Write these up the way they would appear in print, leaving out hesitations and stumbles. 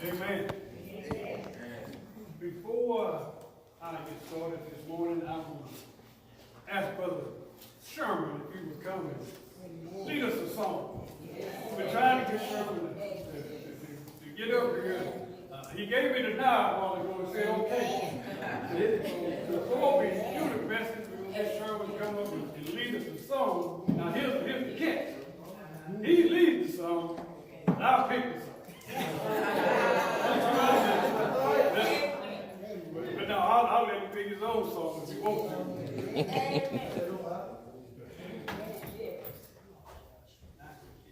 Amen. Before I get started this morning, I will ask Brother Sherman if he would come and lead us a song. We're trying to get Sherman to get up here. He gave me the nod while ago and said, okay. Before we do the message, we will get Sherman to come up and lead us a song. Now, here's the catch. He leads the song, and I'll pick the song. But no, I'll let him pick his own song if he wants to.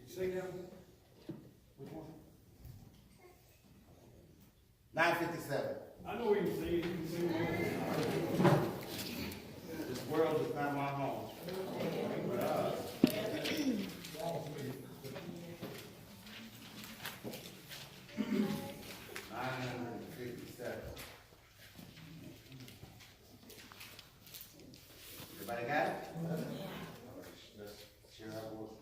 Sing that one? Which one? 957. I know he can sing it. He can sing it. This world is not my home. 957. Everybody got it? Let's share our voice.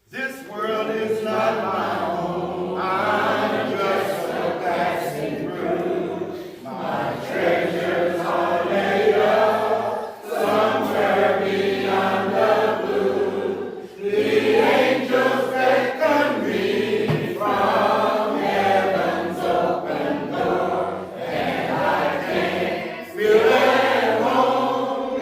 This world is not my home. I'm just a passing through. My treasures are laid up somewhere beyond the blue. The angels beckon me from heaven's open door, and I can't feel at home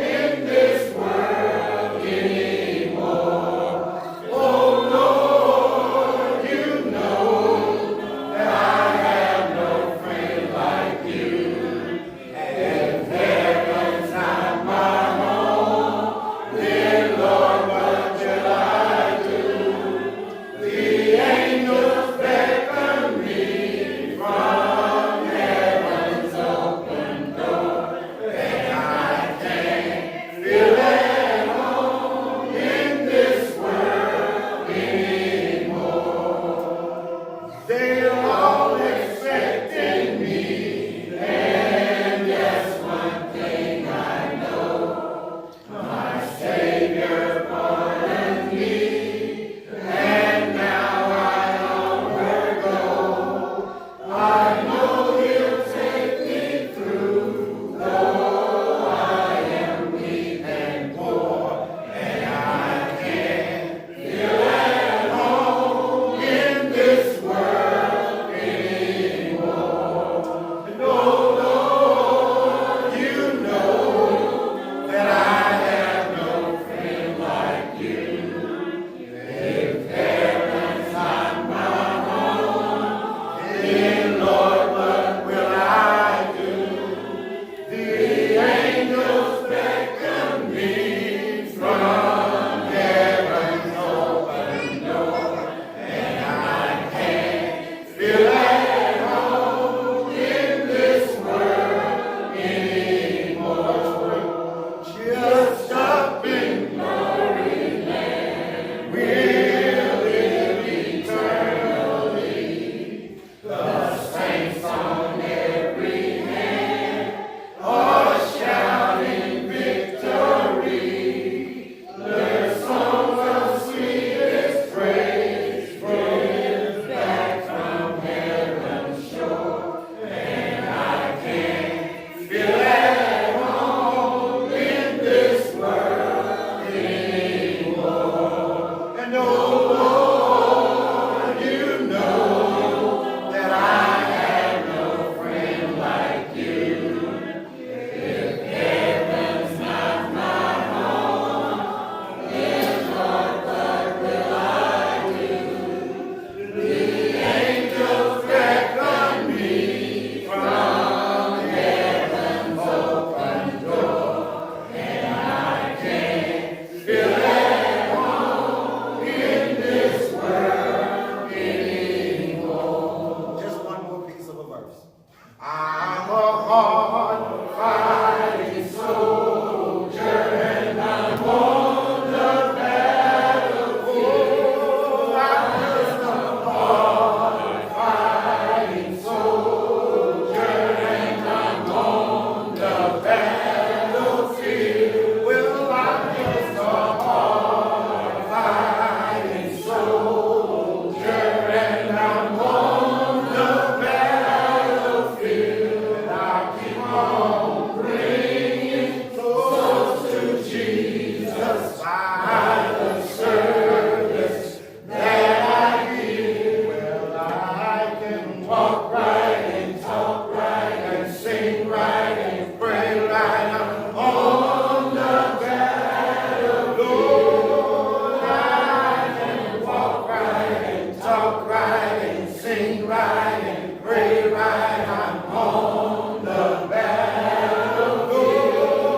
sing right and pray right. I'm on the battlefield,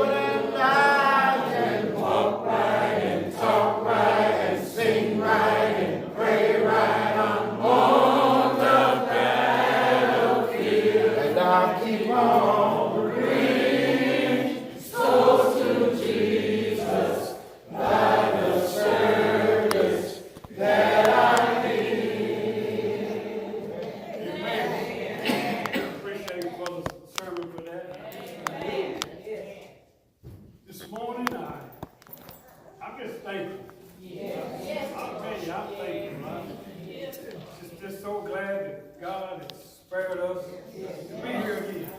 and I can walk right and talk right and sing right and pray right. I'm on the battlefield, and I'll keep on bringing souls to Jesus by the service that I appreciate Brother's sermon for that. This morning, I'm just thankful. I'll tell you, I'm thankful. Just so glad that God has spared us to be here again.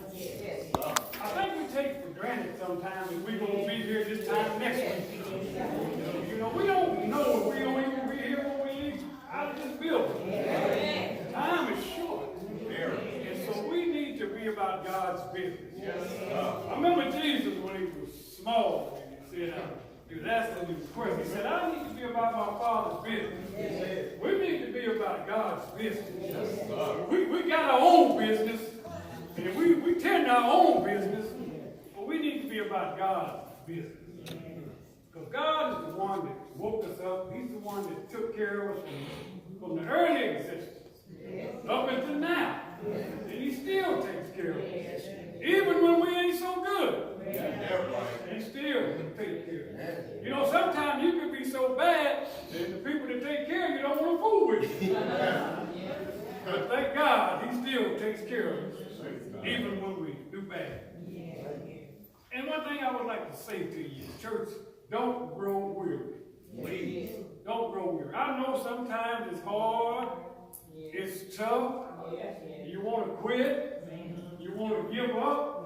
I think we take for granted sometimes that we're going to be here this time next week. You know, we don't know if we're going to even be here when we leave out of this building. Time is short. And so we need to be about God's business. I remember Jesus when he was small, he said, he was asking him a question. He said, I need to be about my Father's business. We need to be about God's business. We got our own business, and we tend our own business, but we need to be about God's business. Because God is the one that woke us up. He's the one that took care of us from the early existence up until now. And he still takes care of us. Even when we ain't so good. He still takes care of us. You know, sometimes you can be so bad that the people that take care of you don't want to fool with you. But thank God, he still takes care of us. Even when we do bad. And one thing I would like to say to you, church, don't grow weary. Please. Don't grow weary. I know sometimes it's hard. It's tough. You want to quit. You want to give up.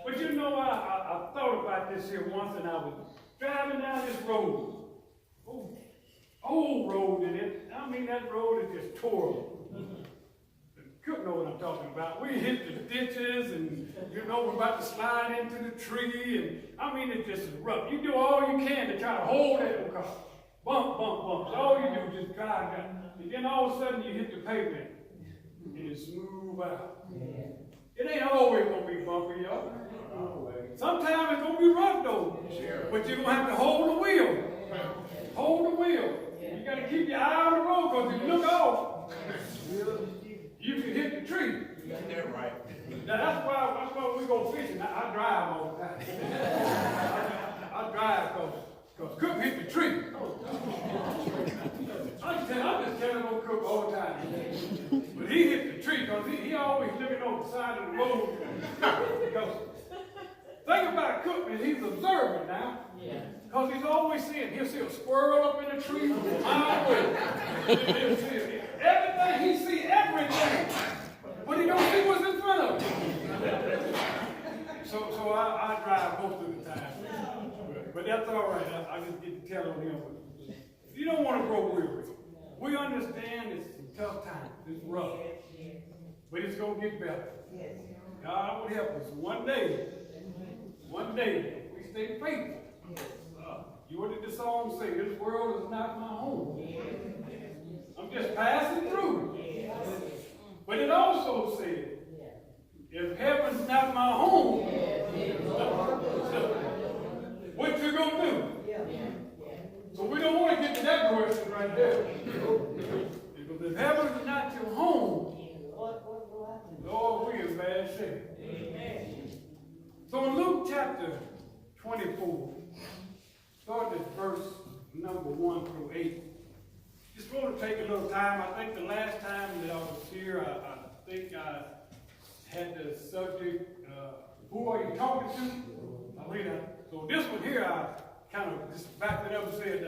But you know, I thought about this here once, and I was driving down this road. Old road in it. I mean, that road is just horrible. You know what I'm talking about. We hit the ditches, and you know we're about to slide into the tree, and I mean it's just rough. You do all you can to try to hold that car. Bump, bump, bump. So all you do is just drive down. And then all of a sudden you hit the pavement, and it smooth out. It ain't always gonna be bumpy, y'all. Sometimes it's gonna be rough though. But you're gonna have to hold the wheel. Hold the wheel. You gotta keep your eye on the road, because if you look off, you can hit the tree. That's right. Now that's why we go fishing. I drive all the time. I drive because Cook hit the tree. I'm just telling old Cook all the time. But he hit the tree because he always looking on the side of the road. Because think about Cook, and he's observing now. Because he's always seeing, he'll see a squirrel up in a tree from a mile away. He'll see it. Everything, he see everything. But he don't see what's in front of him. So I drive most of the time. But that's all right. I just get to tell on him. You don't want to grow weary. We understand it's some tough times. It's rough. But it's going to get better. God will help us. One day, we stay faithful. What did the song say? This world is not my home. I'm just passing through. But it also said, if heaven's not my home, what you gonna do? So we don't want to get to that question right there. Because if heaven's not your home, Lord, we in bad shape. So in Luke chapter 24, start at verse number 1 through 8. Just going to take a little time. I think the last time that I was here, I think I had the subject, who are you talking to? So this one here, I kind of just backed it up and said,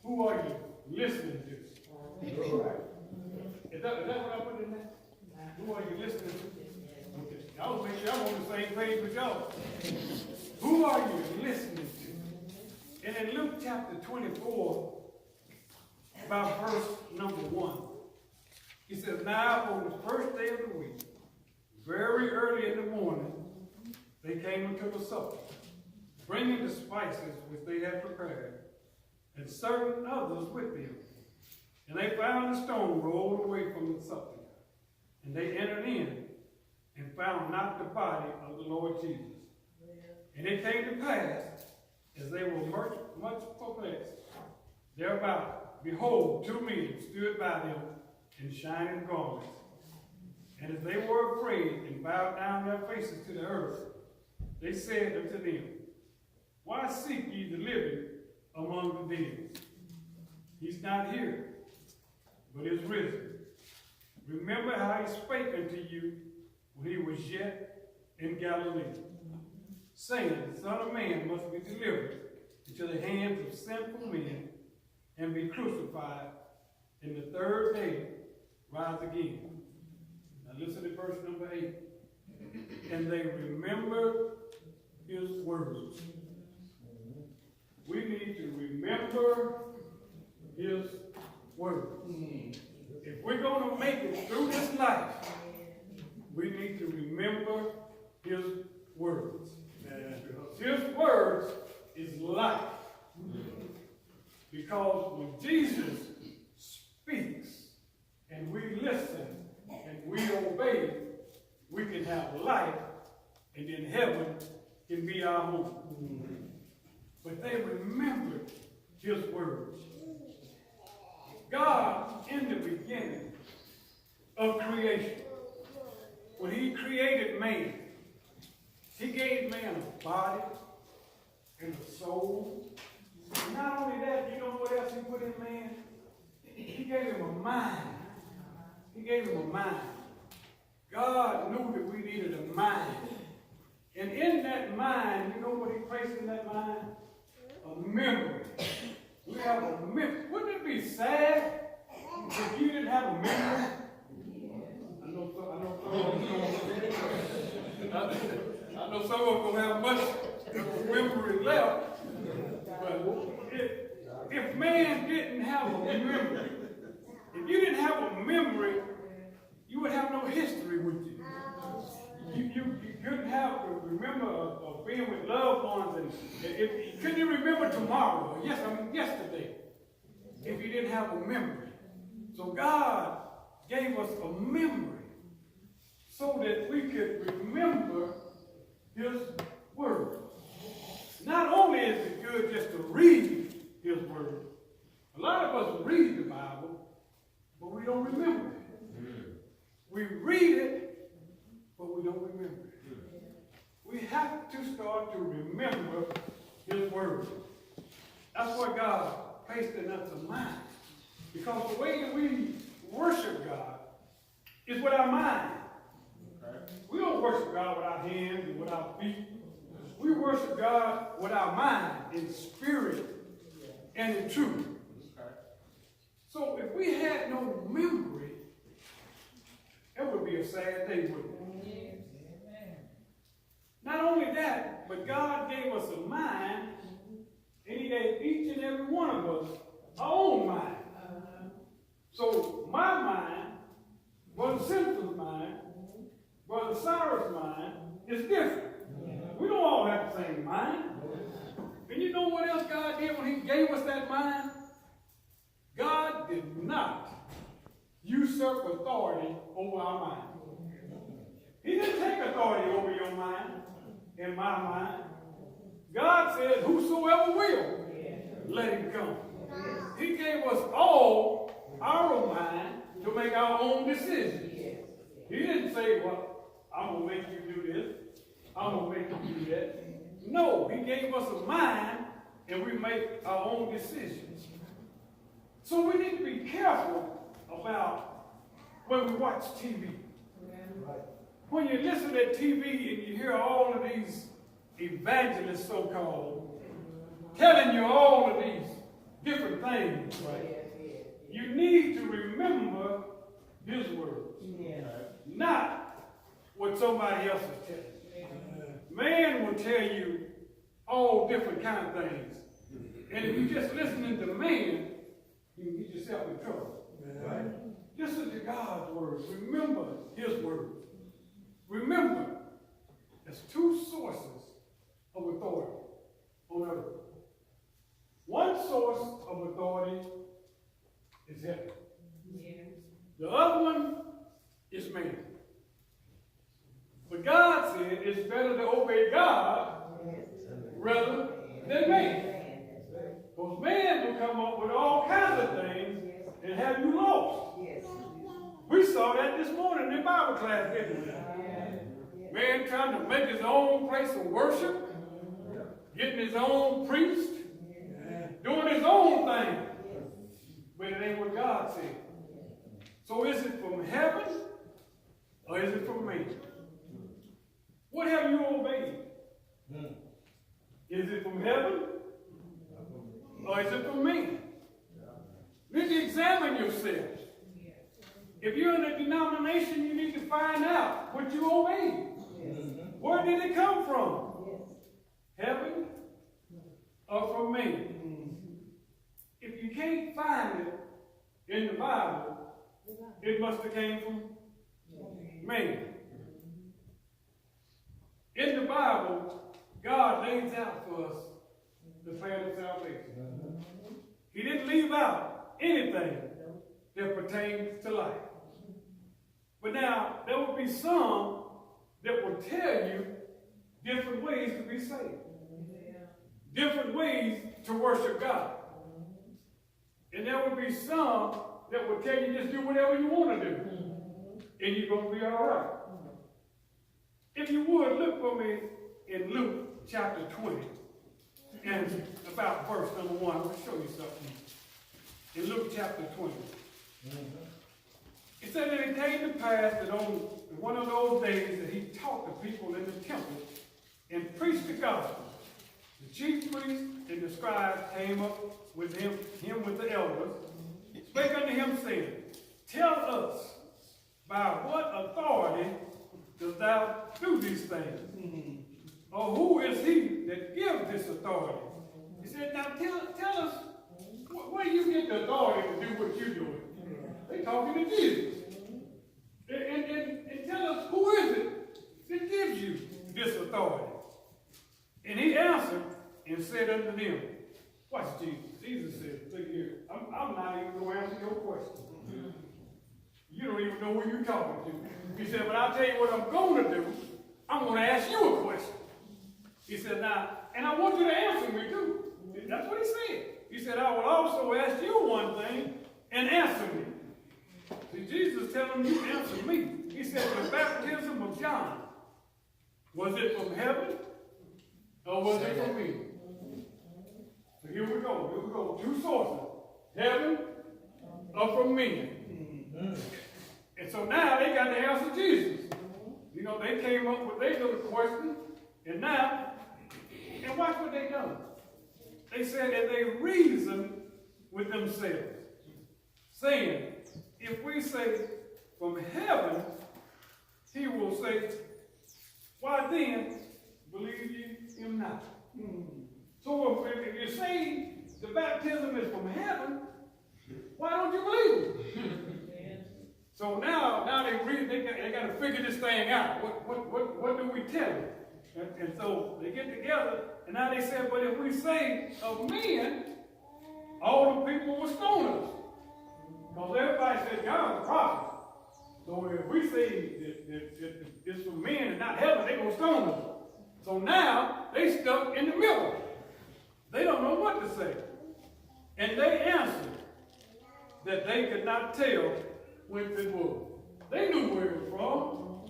who are you listening to? Is that what I put in there? Who are you listening to? Okay. Y'all make sure I'm on the same page with y'all. Who are you listening to? And in Luke chapter 24, about verse number 1, he says, now on the first day of the week, very early in the morning, they came into the supper, bringing the spices which they had prepared, and certain others with them. And they found the stone rolled away from the supper. And they entered in and found not the body of the Lord Jesus. And it came to pass, as they were much perplexed thereby, behold, two men stood by them in shining garments. And as they were afraid and bowed down their faces to the earth, they said unto them, why seek ye the living among the dead? He's not here, but is risen. Remember how he spake unto you when he was yet in Galilee, saying, the Son of Man must be delivered into the hands of sinful men and be crucified, and the third day rise again. Now listen to verse number 8. And they remembered his words. We need to remember his words. If we're going to make it through this life, we need to remember his words. Because his words is life. Because when Jesus speaks and we listen and we obey, we can have life, and then heaven can be our home. But they remembered his words. God, in the beginning of creation, when he created man, he gave man a body and a soul. And not only that, you know what else he put in man? He gave him a mind. He gave him a mind. God knew that we needed a mind. And in that mind, you know what he placed in that mind? A memory. We have a memory. Wouldn't it be sad if you didn't have a memory? I know some of them don't have much of a memory left. But if man didn't have a memory, if you didn't have a memory, you would have no history with you. You couldn't have to remember of being with loved ones, and if couldn't you remember tomorrow? Yesterday, if you didn't have a memory. So God gave us a memory so that we could remember his word. Not only is it good just to read his word, a lot of us read the Bible, but we don't remember it. We read it, but we don't remember it. We have to start to remember his word. That's what God placed in us a mind. Because the way that we worship God is with our mind. We don't worship God with our hands and with our feet. We worship God with our mind, in spirit and in truth. So if we had no memory, it would be a sad day, wouldn't it? Not only that, but God gave us a mind, and he gave each and every one of us our own mind. So my mind, Brother Simpson's mind, Brother Syrus' mind is different. We don't all have the same mind. And you know what else God did when he gave us that mind? God did not usurp authority over our mind. He didn't take authority over your mind and my mind. God said, whosoever will, let him come. He gave us all our own mind to make our own decisions. He didn't say, well, I'm going to make you do this. I'm going to make you do that. No, he gave us a mind and we make our own decisions. So we need to be careful about when we watch TV. When you listen to TV and you hear all of these evangelists, so-called, telling you all of these different things, right? You need to remember his words, not what somebody else is telling you. Man will tell you all different kind of things. And if you're just listening to man, you can get yourself in trouble. Right? Listen to God's words. Remember his words. Remember, there's two sources of authority on earth. One source of authority is heaven. The other one is man. But God said it's better to obey God rather than man. Because man will come up with all kinds of things and have you lost. We saw that this morning in Bible class, didn't we? Man trying to make his own place of worship, getting his own priest, doing his own thing. But it ain't what God said. So is it from heaven or is it from man? What have you obeyed? Is it from heaven or is it from man? You need to examine yourselves. If you're in a denomination, you need to find out what you obey. Where did it come from? Heaven or from man? If you can't find it in the Bible, it must have came from man. In the Bible, God lays out for us the plan of salvation. He didn't leave out anything that pertains to life. But now, there will be some that will tell you different ways to be saved. Different ways to worship God. And there will be some that will tell you just do whatever you want to do. And you're going to be all right. If you would, look for me in Luke chapter 20. And about verse number 1. I'll show you something. In Luke chapter 20. It said that it came to pass that on one of those days that he taught the people in the temple and preached the gospel. The chief priests and the scribes came up with him with the elders, spake unto him, saying, Tell us, by what authority dost thou do these things? Or who is he that gives this authority? He said, now tell us, where do you get the authority to do what you're doing? They talking to Jesus. And tell us, who is it that gives you this authority? And he answered and said unto them, watch Jesus. Jesus said, look here, I'm not even going to answer your question. You don't even know who you're talking to. He said, but I'll tell you what I'm going to do. I'm going to ask you a question. He said, now, and I want you to answer me too. That's what he said. He said, I will also ask you one thing and answer me. See, Jesus telling you, answer me. He said, the baptism of John, was it from heaven or was it from me? So here we go. Two sources. Heaven or from men. And so now they got to answer Jesus. You know, they came up with their little question. And now, and watch what they done. They said that they reasoned with themselves, saying, if we say from heaven, he will say, why then believe ye him not? So if you say the baptism is from heaven, why don't you believe it? So now they got to figure this thing out. What do we tell them? And so they get together, and now they said, but if we say of men, all the people will stone us. Because everybody said God's a prophet. So if we say that it's from men and not heaven, they're going to stone us. So now they stuck in the middle. They don't know what to say. And they answered that they could not tell whence it was. They knew where it was from,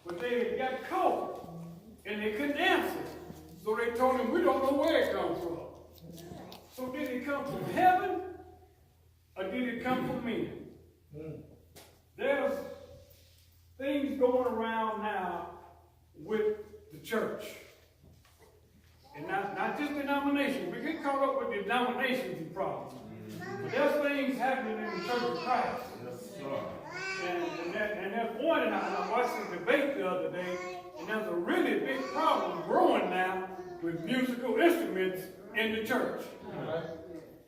but they had got caught. And they couldn't answer. So they told him, we don't know where it comes from. So did it come from heaven or did it come from men? There's things going around now with the church. And not just denominations. We get caught up with denominations and problems. But there's things happening in the Church of Christ. And there's one, and I watched the debate the other day, and there's a really big problem growing now with musical instruments in the church.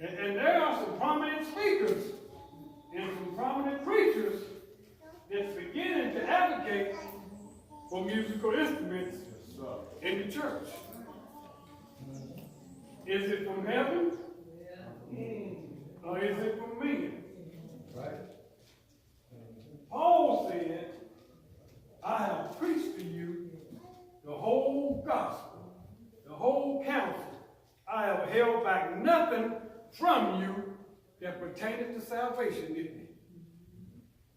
And there are some prominent speakers and some prominent preachers that's beginning to advocate for musical instruments in the church. Is it from heaven? Or is it from men? from you that pertaineth to salvation, didn't he?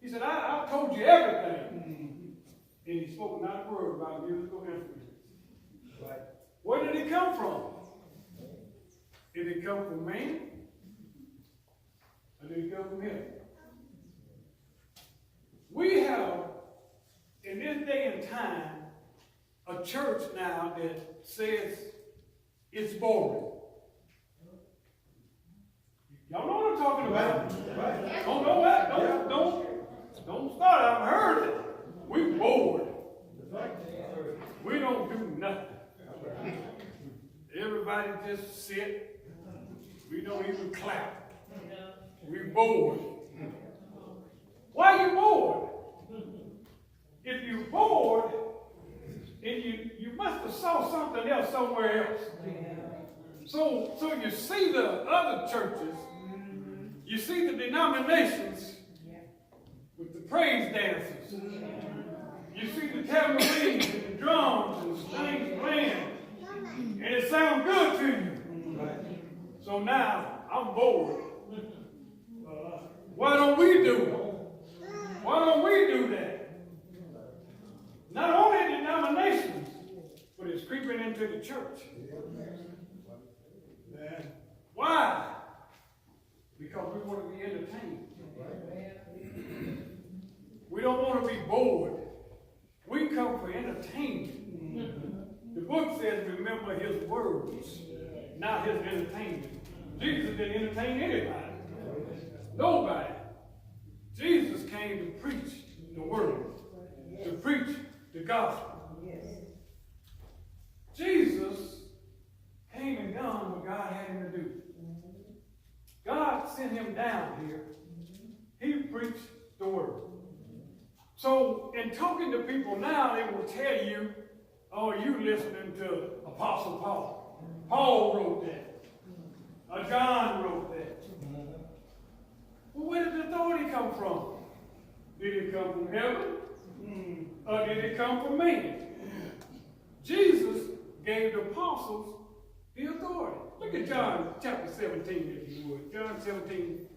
He said, I told you everything. And he spoke not a word about musical instruments. Right. Where did it come from? Did it come from man? Or did it come from him? We have, in this day and time, a church now that says it's boring. Y'all know what I'm talking about. Right. Don't know that. Don't start. I've heard it. We bored. We don't do nothing. Everybody just sit. We don't even clap. We bored. Why are you bored? If you're bored, and you must have saw something else somewhere else. So you see the other churches, you see the denominations with the praise dancers. You see the tambourines and the drums and the strings playing, and it sounds good to you. So now I'm bored. Why don't we do it? Why don't we do that? Not only denominations, but it's creeping into the church. Why? Because we want to be entertained. We don't want to be bored. We come for entertainment. The book says, remember his words, not his entertainment. Jesus didn't entertain anybody. Nobody. Jesus came to preach the word, to preach the gospel. Jesus came and done what God had him to do. God sent him down here. He preached the word. So, in talking to people now, they will tell you, oh, you listening to Apostle Paul. Paul wrote that. John wrote that. Well, where did the authority come from? Did it come from heaven? Or did it come from man? Jesus gave the apostles the authority. Look at John chapter 17, if you would. John 17,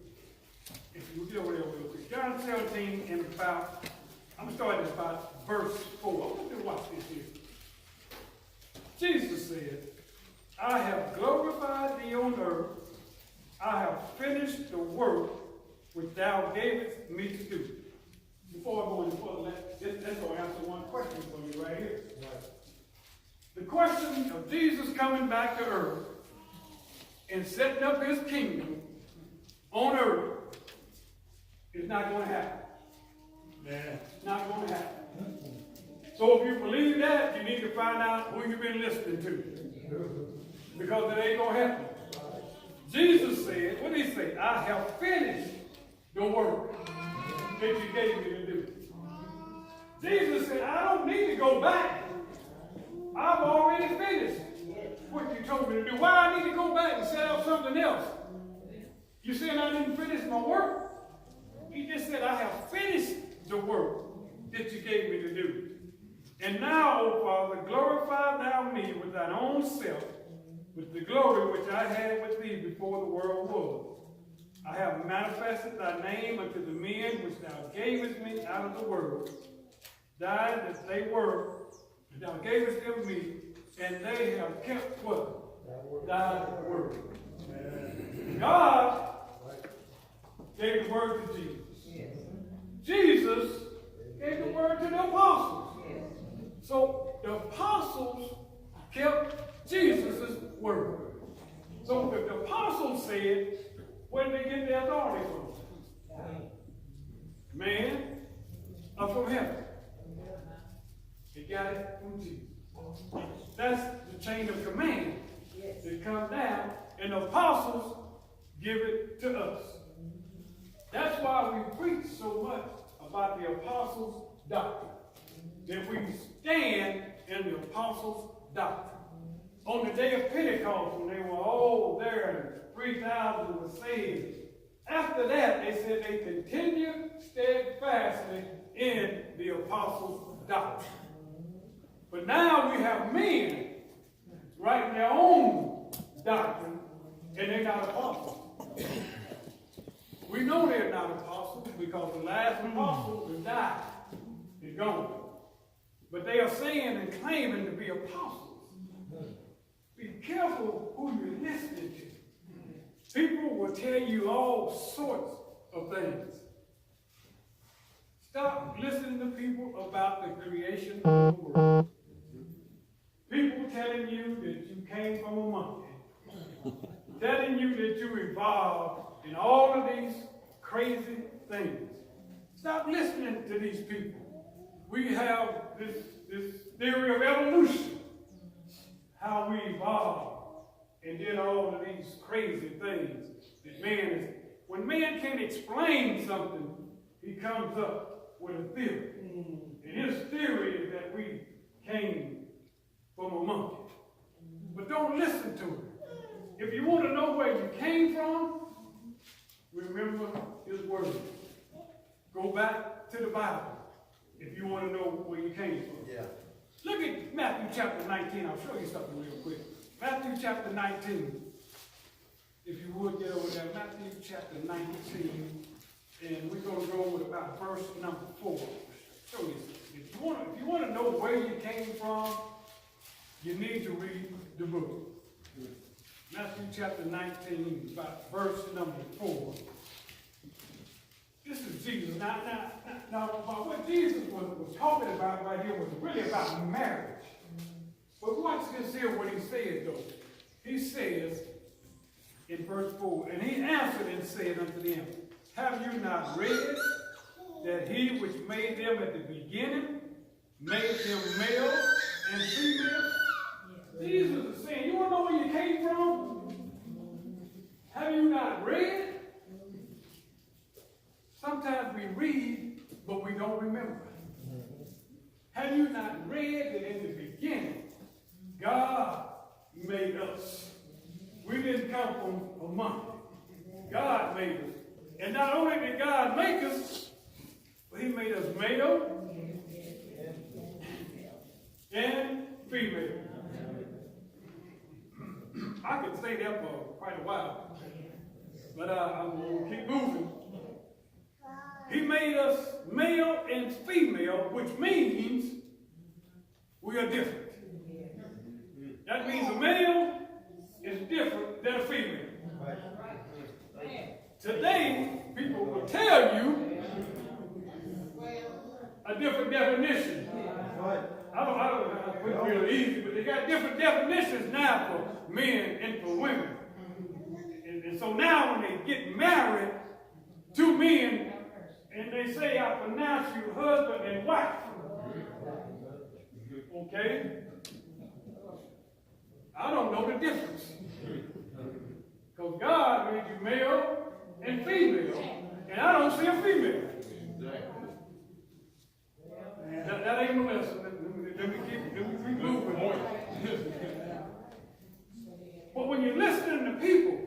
if you would get over there real quick. John 17 and about, I'm starting at about verse 4. I want you to watch this here. Jesus said, I have glorified thee on earth. I have finished the work which thou gavest me to do. Before I go any further, let's go answer one question for you right here. The question of Jesus coming back to earth and setting up his kingdom on earth is not going to happen. It's not going to happen. So if you believe that, you need to find out who you've been listening to. Because it ain't going to happen. Jesus said, what did he say? I have finished the work that you gave me to do. Jesus said, I don't need to go back. I've already finished what you told me to do. Why I need to go back and set up something else? You saying I didn't finish my work? He just said, I have finished the work that you gave me to do. And now, O Father, glorify thou me with thine own self, with the glory which I had with thee before the world was. I have manifested thy name unto the men which thou gavest me out of the world. Thine as they were, thou gavest them me, and they have kept what? Thy word. God gave the word to Jesus. Jesus gave the word to the apostles. So the apostles kept Jesus' word. So if the apostles said, where did they get their authority from? Man or from heaven? They got it from Jesus. That's the chain of command that comes down, and the apostles give it to us. That's why we preach so much about the apostles' doctrine. That we stand in the apostles' doctrine. On the day of Pentecost, when they were all there and 3,000 were saved, after that they said they continued steadfastly in the apostles' doctrine. But now we have men writing their own doctrine, and they're not apostles. We know they're not apostles because the last apostle has died. He's gone. But they are saying and claiming to be apostles. Be careful who you're listening to. People will tell you all sorts of things. Stop listening to people about the creation of the world. People telling you that you came from a monkey. Telling you that you evolved in all of these crazy things. Stop listening to these people. We have this theory of evolution. How we evolved and did all of these crazy things that man is. When man can't explain something, he comes up with a theory. And his theory is that we came from a monkey. But don't listen to it. If you want to know where you came from, remember his word. Go back to the Bible if you want to know where you came from. Yeah. Look at Matthew chapter 19. I'll show you something real quick. Matthew chapter 19. If you would get over there. Matthew chapter 19. And we're going to go with about verse number 4. Show you something. If you want to know where you came from, you need to read the book. Matthew chapter 19, about verse number 4. This is Jesus. Now, what Jesus was talking about right here was really about marriage. But watch this here, what he said, though. He says in verse 4, and he answered and said unto them, have you not read that he which made them at the beginning made them male and female? Jesus is saying, you want to know where you came from? Have you not read? Sometimes we read, but we don't remember. Have you not read that in the beginning, God made us? We didn't come from a monkey. God made us. And not only did God make us, but he made us male and female. I could say that for quite a while, but I'm going to keep moving. He made us male and female, which means we are different. That means a male is different than a female. Today, people will tell you a different definition. I don't put it real easy, but they got different definitions now for men and for women. And so now when they get married, two men, and they say, I pronounce you husband and wife. Okay? I don't know the difference. Because God made you male and female, and I don't see a female. That ain't no lesson. Let me keep moving. But when you're listening to people,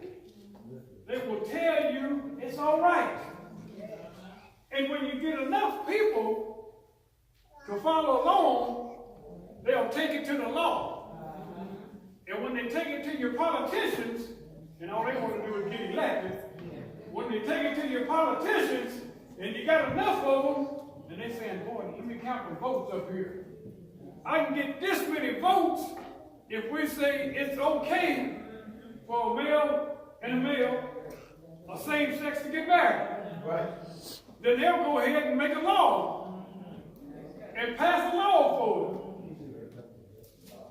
they will tell you it's all right. And when you get enough people to follow along, they'll take it to the law. And when they take it to your politicians, and all they want to do is get elected, when they take it to your politicians, and you got enough of them, and they're saying, boy, let me count the votes up here. I can get this many votes if we say it's okay for a male and a male, a same sex to get married. Right. Then they'll go ahead and make a law and pass a law for it.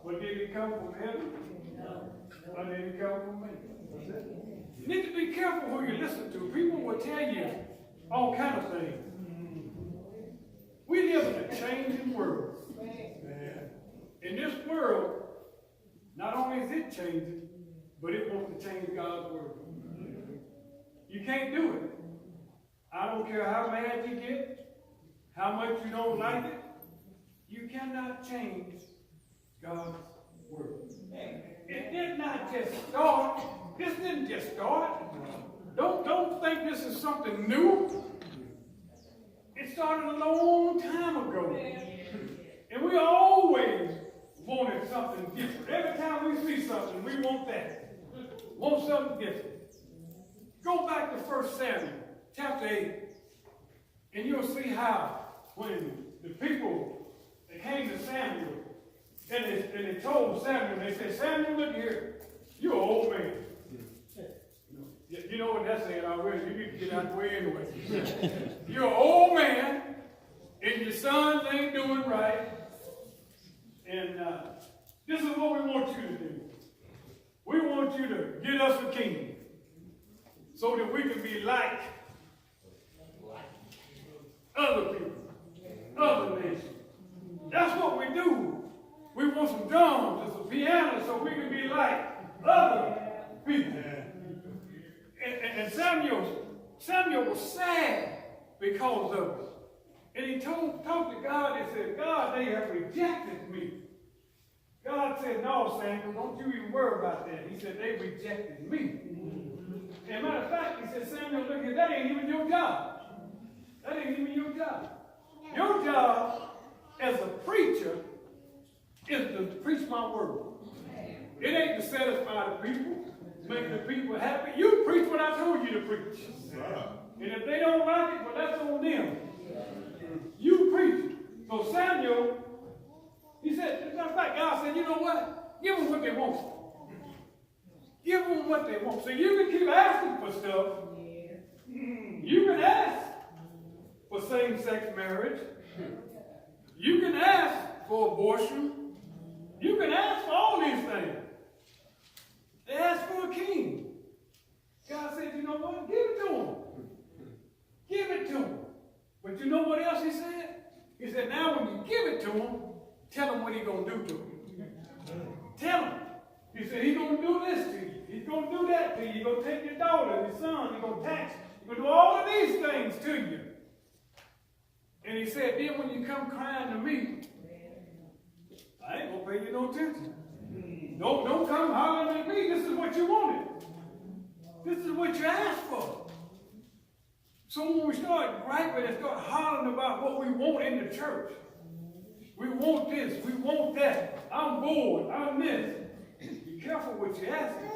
But did it come from heaven? Or did it come from me? You need to be careful who you listen to. People will tell you all kinds of things. We live in a changing world. In this world, not only is it changing, but it wants to change God's word. You can't do it. I don't care how mad you get, how much you don't like it, you cannot change God's word. It did not just start. This didn't just start. Don't think this is something new. It started a long time ago. And we always wanted something different. Every time we see something, we want that. Want something different. Go back to 1 Samuel, chapter 8, and you'll see how when the people, they came to Samuel, and they told Samuel, they said, Samuel, look here, you're an old man. You know what that's saying already. You need to get out of the way anyway. You're an old man, and your sons ain't doing right. And this is what we want you to do. We want you to get us a king so that we can be like other people, other nations. That's what we do. We want some drums and some piano so we can be like other people. And Samuel was sad because of it. And he talked to God and said, God, they have rejected me. God said, no, Samuel, don't you even worry about that. He said, they rejected me. As a matter of fact, he said, Samuel, look here, that ain't even your job. That ain't even your job. Your job as a preacher is to preach my word. It ain't to satisfy the people, make the people happy. You preach what I told you to preach. And if they don't like it, well, that's on them. You preach it. So Samuel, he said, as a matter of fact, God said, you know what? Give them what they want. Give them what they want. So you can keep asking for stuff. You can ask for same-sex marriage. You can ask for abortion. You can ask for all these things. They asked for a king. God said, you know what? Give it to him. Give it to him. But you know what else he said? He said, now when you give it to him, tell him what he's going to do to him. Tell him. He said, he's going to do this to you. He's going to do that to you. He's going to take your daughter, your son. He's going to tax. He's going to do all of these things to you. And he said, then when you come crying to me, I ain't going to pay you no attention. Don't come hollering at me. This is what you wanted. This is what you asked for. So when we start griping and start hollering about what we want in the church, we want this, we want that, I'm bored, I'm this. Be careful what you ask for.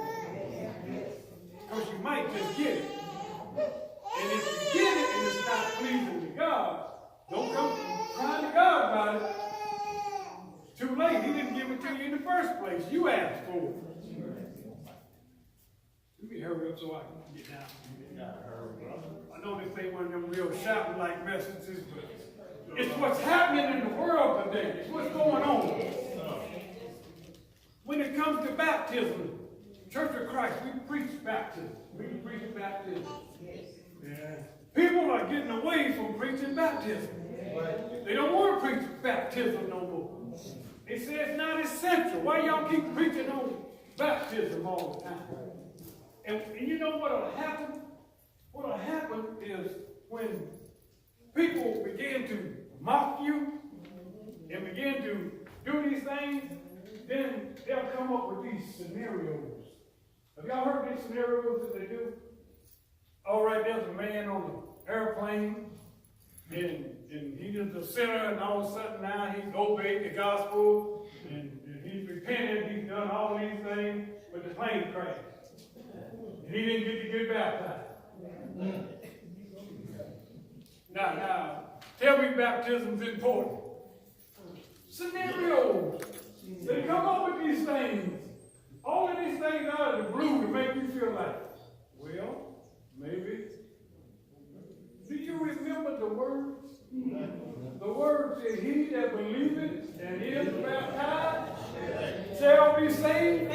Because you might just get it. And if you get it and it's not pleasing to God, don't come crying to God about it. It's too late. He didn't give it to you in the first place. You asked for it. Let me hurry up so I can get down. I know this ain't one of them real shouting-like messages, but it's what's happening in the world today. It's what's going on. When it comes to baptism, Church of Christ, we preach baptism. We preach baptism. Yeah. People are getting away from preaching baptism. They don't want to preach baptism no more. They say it's not essential. Why y'all keep preaching on baptism all the time? And you know what will happen? What will happen is when people begin to mock you and begin to do these things, then they'll come up with these scenarios. Have y'all heard these scenarios that they do? All right, there's a man on an airplane, and he's a sinner, and all of a sudden now he's obeyed the gospel, and he's repented, he's done all these things, but the plane crashed. And he didn't get to get baptized. Now, tell me baptism's important. Scenarios. They come up with these things. All of these things out of the blue to make you feel like, well, maybe. Do you remember the words? The word said, he that believeth and is baptized shall be saved.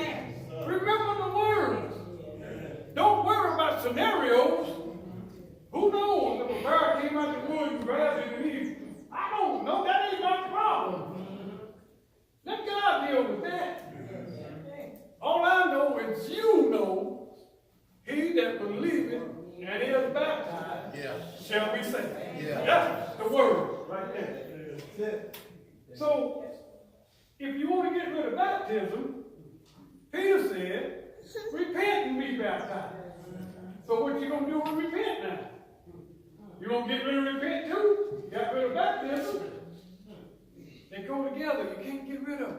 Remember the words. Don't worry about scenarios. Who knows if a bear came out the woods and grabbed it and he, I don't know. That ain't my problem. Let God deal with that. All I know is you know, he that believeth and is baptized shall be saved. That's the word right there. So, if you want to get rid of baptism, Peter said, repent and be baptized. So what you going to do with repent now? You going to get rid of repent too? Got rid of baptism? They go together. You can't get rid of them.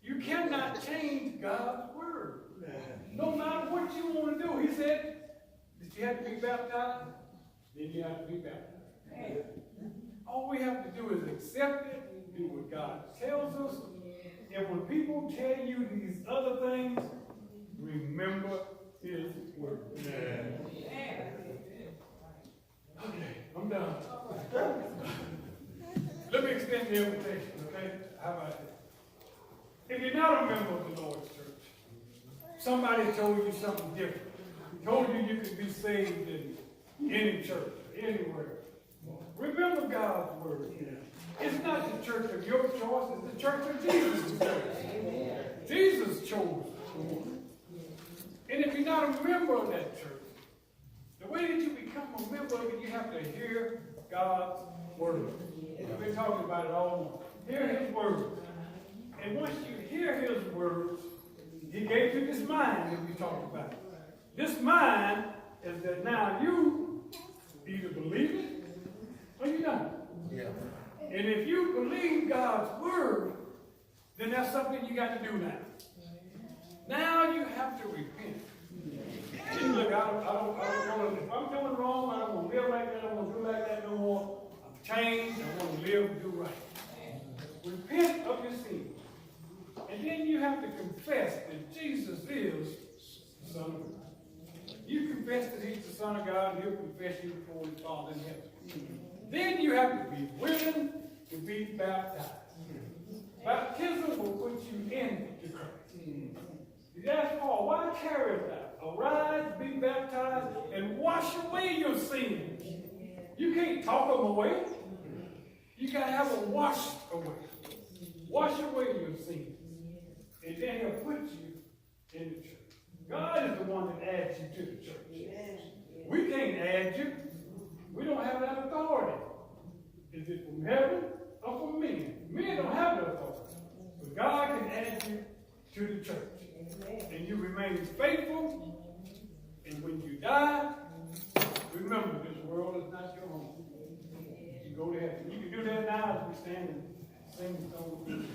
You cannot change God's word. No matter what you want to do. He said, you have to be baptized, then you have to be baptized. All we have to do is accept it, do what God tells us, and when people tell you these other things, remember His word. Okay, I'm done. Let me extend the invitation, okay? How about that? If you're not a member of the Lord's church, somebody told you something different. Told you you could be saved in any church, anywhere. Remember God's word. It's not the church of your choice, it's the church of Jesus' church. Jesus chose the one. And if you're not a member of that church, the way that you become a member of it, you have to hear God's word. We've been talking about it all morning. Hear His word. And once you hear His words, He gave you this mind that we talked about. This mind is that now you either believe it or you don't. Yeah. And if you believe God's word, then that's something you got to do now. Now you have to repent. And look, I don't want to, if I'm doing wrong, I don't want to live like that, I don't want to do like that no more. I'm changed, I want to live and do right. Repent of your sin. And then you have to confess that Jesus is the Son of God. You confess that He's the Son of God, and He'll confess you before His Father in heaven. Then you have to be willing to be baptized. Baptism will put you into Christ. You ask Paul, why carriest thou? Arise, be baptized, and wash away your sins. You can't talk them away. You got to have them washed away. Wash away your sins. And then He'll put you in the church. God is the one that adds you to the church. We can't add you. We don't have that authority. Is it from heaven or from men? Men don't have that authority. But God can add you to the church. And you remain faithful. And when you die, remember this world is not your home. You go to heaven. You can do that now as we stand and sing the song.